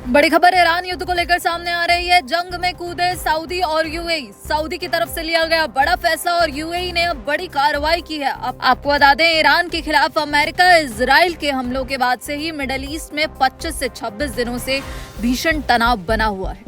बड़ी खबर ईरान युद्ध को लेकर सामने आ रही है। जंग में कूदे सऊदी और यूएई। सऊदी की तरफ से लिया गया बड़ा फैसला और यूएई ने अब बड़ी कार्रवाई की है। अब आपको बता दें, ईरान के खिलाफ अमेरिका इजराइल के हमलों के बाद से ही मिडिल ईस्ट में 25 से 26 दिनों से भीषण तनाव बना हुआ है।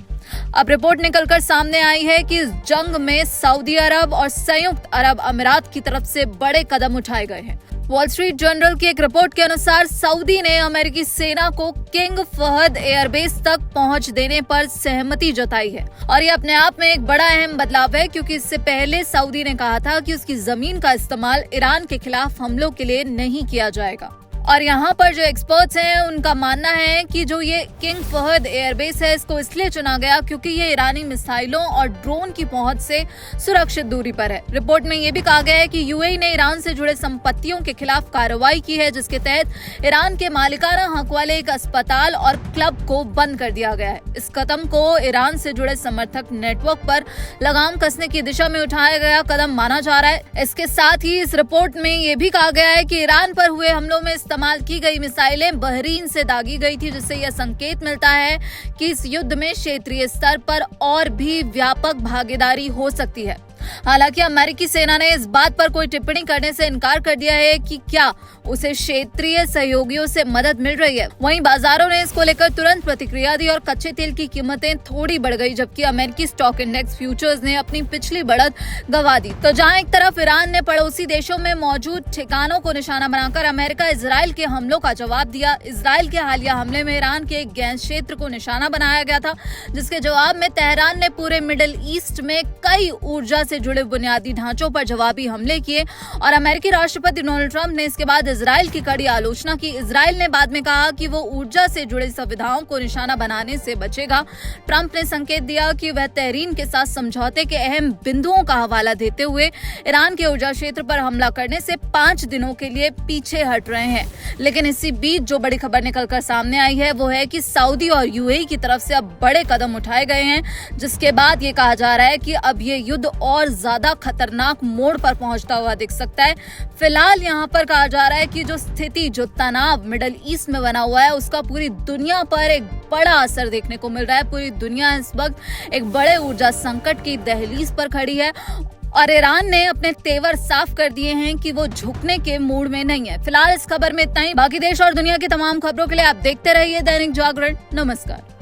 अब रिपोर्ट निकलकर सामने आई है कि इस जंग में सऊदी अरब और संयुक्त अरब अमीरात की तरफ से बड़े कदम उठाए गए हैं। वॉल स्ट्रीट जर्नल की एक रिपोर्ट के अनुसार सऊदी ने अमेरिकी सेना को किंग फहद एयरबेस तक पहुंच देने पर सहमति जताई है और ये अपने आप में एक बड़ा अहम बदलाव है, क्योंकि इससे पहले सऊदी ने कहा था कि उसकी जमीन का इस्तेमाल ईरान के खिलाफ हमलों के लिए नहीं किया जाएगा। और यहाँ पर जो एक्सपर्ट्स हैं उनका मानना है कि जो ये किंग फहद एयरबेस है, इसको इसलिए चुना गया क्योंकि ये ईरानी मिसाइलों और ड्रोन की पहुंच से सुरक्षित दूरी पर है। रिपोर्ट में ये भी कहा गया है कि यूएई ने ईरान से जुड़े संपत्तियों के खिलाफ कार्रवाई की है, जिसके तहत ईरान के मालिकाना हक वाले एक अस्पताल और क्लब को बंद कर दिया गया है। इस कदम को ईरान से जुड़े समर्थक नेटवर्क पर लगाम कसने की दिशा में उठाया गया कदम माना जा रहा है। इसके साथ ही इस रिपोर्ट में ये भी कहा गया है कि ईरान पर हुए हमलों में इस्तेमाल की गई मिसाइलें बहरीन से दागी गई थी, जिससे यह संकेत मिलता है कि इस युद्ध में क्षेत्रीय स्तर पर और भी व्यापक भागीदारी हो सकती है। हालांकि अमेरिकी सेना ने इस बात पर कोई टिप्पणी करने से इनकार कर दिया है कि क्या उसे क्षेत्रीय सहयोगियों से मदद मिल रही है। वहीं बाजारों ने इसको लेकर तुरंत प्रतिक्रिया दी और कच्चे तेल की कीमतें थोड़ी बढ़ गई, जबकि अमेरिकी स्टॉक इंडेक्स फ्यूचर्स ने अपनी पिछली बढ़त गंवा दी। तो जहां एक तरफ ईरान ने पड़ोसी देशों में मौजूद ठिकानों को निशाना बनाकर अमेरिका इजराइल के हमलों का जवाब दिया। इजराइल के हालिया हमले में ईरान के एक गैस क्षेत्र को निशाना बनाया गया था, जिसके जवाब में तेहरान ने पूरे मिडिल ईस्ट में कई ऊर्जा से जुड़े बुनियादी ढांचों पर जवाबी हमले किए और अमेरिकी राष्ट्रपति डोनाल्ड ट्रंप ने इसके बाद इजराइल की कड़ी आलोचना की। इजराइल ने बाद में कहा कि वो ऊर्जा से जुड़े सुविधाओं को निशाना बनाने से बचेगा। ट्रंप ने संकेत दिया कि वह तेहरीन के साथ समझौते के अहम बिंदुओं का हवाला देते हुए ईरान के ऊर्जा क्षेत्र पर हमला करने से 5 दिनों के लिए पीछे हट रहे हैं। लेकिन इसी बीच जो बड़ी खबर निकलकर सामने आई है वो है कि सऊदी और यूएई की तरफ से अब बड़े कदम उठाए गए हैं, जिसके बाद ये कहा जा रहा है कि अब ये युद्ध और ज्यादा खतरनाक मोड़ पर पहुंचता हुआ दिख सकता है। फिलहाल यहाँ पर कहा जा रहा है कि जो स्थिति, जो तनाव मिडिल ईस्ट में बना हुआ है, उसका पूरी दुनिया पर एक बड़ा असर देखने को मिल रहा है। पूरी दुनिया इस वक्त एक बड़े ऊर्जा संकट की दहलीज पर खड़ी है और ईरान ने अपने तेवर साफ कर दिए हैं कि वो झुकने के मूड में नहीं है। फिलहाल इस खबर में इतना ही। बाकी देश और दुनिया की तमाम खबरों के लिए आप देखते रहिए दैनिक जागरण। नमस्कार।